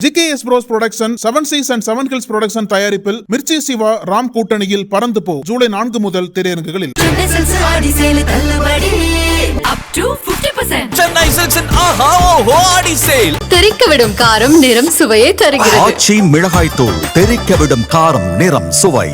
GKS Bros Production, 7 Seas and 7 Hills Production தயாரிப்பில் மிர்ச்சி சிவா ராம் கூட்டணியில் பறந்து போ ஜூலை 4 முதல் திரையரங்குகளில். சென்னை சில்க்ஸின் ஆஹா ஓஹோ ஆடி சேல். தெறிக்கவிடும் காரம் நிறம் சுவையை தருகிறது. ஆச்சி மிளகாய் தூள் தெறிக்கவிடும் காரம் நிறம் சுவை.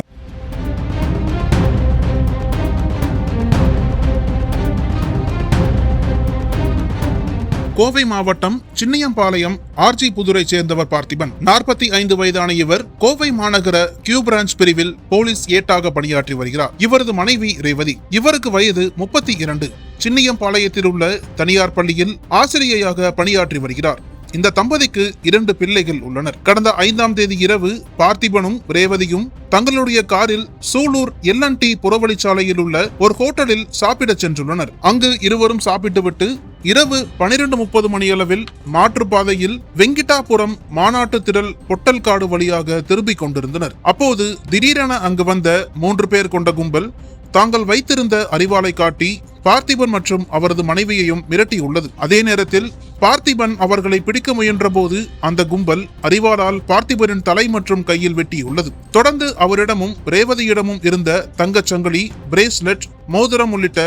கோவை மாவட்டம் சின்னியம்பாளையம் ஆர்ஜி புதுரை சேர்ந்தவர் பார்த்திபன். 45 வயதான இவர் கோவை மாநகர கியூ பிரான்ச் பிரிவில் போலீஸ் ஏட்டாக பணியாற்றி வருகிறார். இவரது மனைவி ரேவதி. இவருக்கு வயது 32. சின்னியம்பாளையத்தில் உள்ள தனியார் பள்ளியில் ஆசிரியையாக பணியாற்றி வருகிறார். இந்த தம்பதிக்கு 2 பிள்ளைகள் உள்ளனர். கடந்த 5ஆம் தேதி இரவு பார்த்திபனும் ரேவதியும் தங்களுடைய காரில் சூலூர் LNT புறவழிச்சாலையில் உள்ள ஒரு ஹோட்டலில் சாப்பிட சென்றுள்ளனர். அங்கு இருவரும் சாப்பிட்டுவிட்டு இரவு 12:30 மணியளவில் மாற்றுப்பாதையில் வெங்கிட்டாபுரம் மாநாட்டு திடல் பொட்டல்காடு வழியாக திரும்பிக் கொண்டிருந்தனர். அப்போது திடீரென அங்கு வந்த 3 பேர் கொண்ட கும்பல் தாங்கள் வைத்திருந்த அரிவாளை காட்டி பார்த்திபன் மற்றும் அவரது மனைவியையும் மிரட்டியுள்ளது. அதே நேரத்தில் பார்த்திபன் அவர்களை பிடிக்க முயன்ற போது அந்த கும்பல் அரிவாளால் பார்த்திபனின் தலை மற்றும் கையில் வெட்டியுள்ளது. தொடர்ந்து அவரிடமும் ரேவதியிடமும் இருந்த தங்கச்சங்கிலி, பிரேஸ்லெட், மோதிரம் உள்ளிட்ட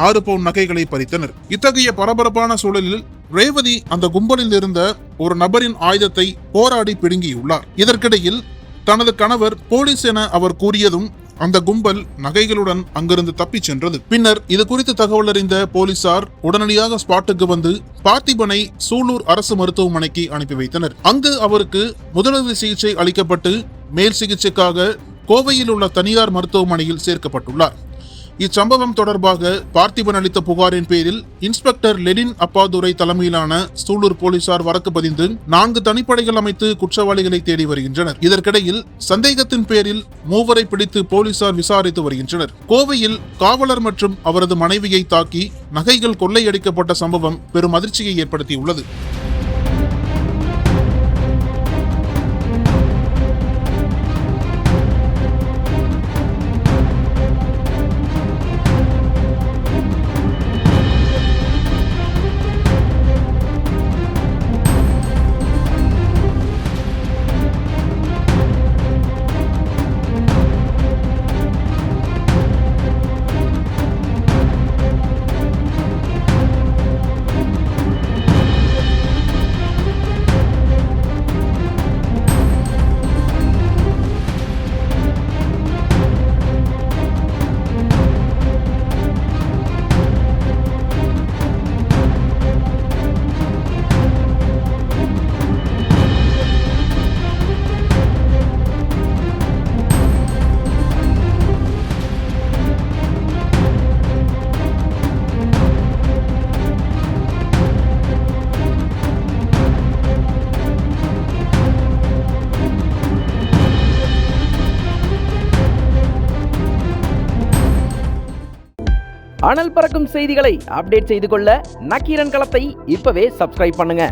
6 பவுன் நகைகளை பறித்தனர். இத்தகைய பரபரப்பான சூழலில் ரேவதி அந்த கும்பலில் இருந்த ஒரு நபரின் ஆயுதத்தை போராடி பிடுங்கியுள்ளார். இதற்கிடையில் தனது கணவர் போலீஸ் என அவர் கூறியதும் அந்த கும்பல் நகைகளுடன் அங்கிருந்து தப்பிச் சென்றது. பின்னர் இது குறித்து தகவல் அறிந்த போலீசார் உடனடியாக ஸ்பாட்டுக்கு வந்து பார்த்திபனை சூலூர் அரசு மருத்துவமனைக்கு அனுப்பி வைத்தனர். அங்கு அவருக்கு முதலுதவி சிகிச்சை அளிக்கப்பட்டு மேல் சிகிச்சைக்காக கோவையில் உள்ள தனியார் மருத்துவமனையில் சேர்க்கப்பட்டுள்ளார். இச்சம்பவம் தொடர்பாக பார்த்திபன் அளித்த புகாரின் பேரில் இன்ஸ்பெக்டர் லெனின் அப்பாதுரை தலைமையிலான சூலூர் போலீசார் வழக்கு பதிந்து 4 தனிப்படைகள் அமைத்து குற்றவாளிகளை தேடி வருகின்றனர். இதற்கிடையில் சந்தேகத்தின் பேரில் 3 பிடித்து போலீசார் விசாரித்து வருகின்றனர். கோவையில் காவலர் மற்றும் அவரது மனைவியை தாக்கி நகைகள் கொள்ளையடிக்கப்பட்ட சம்பவம் பெரும் அதிர்ச்சியை ஏற்படுத்தியுள்ளது. அனல் பறக்கும் செய்திகளை அப்டேட் செய்து கொள்ள நக்கீரன் களத்தை இப்பவே சப்ஸ்கிரைப் பண்ணுங்க.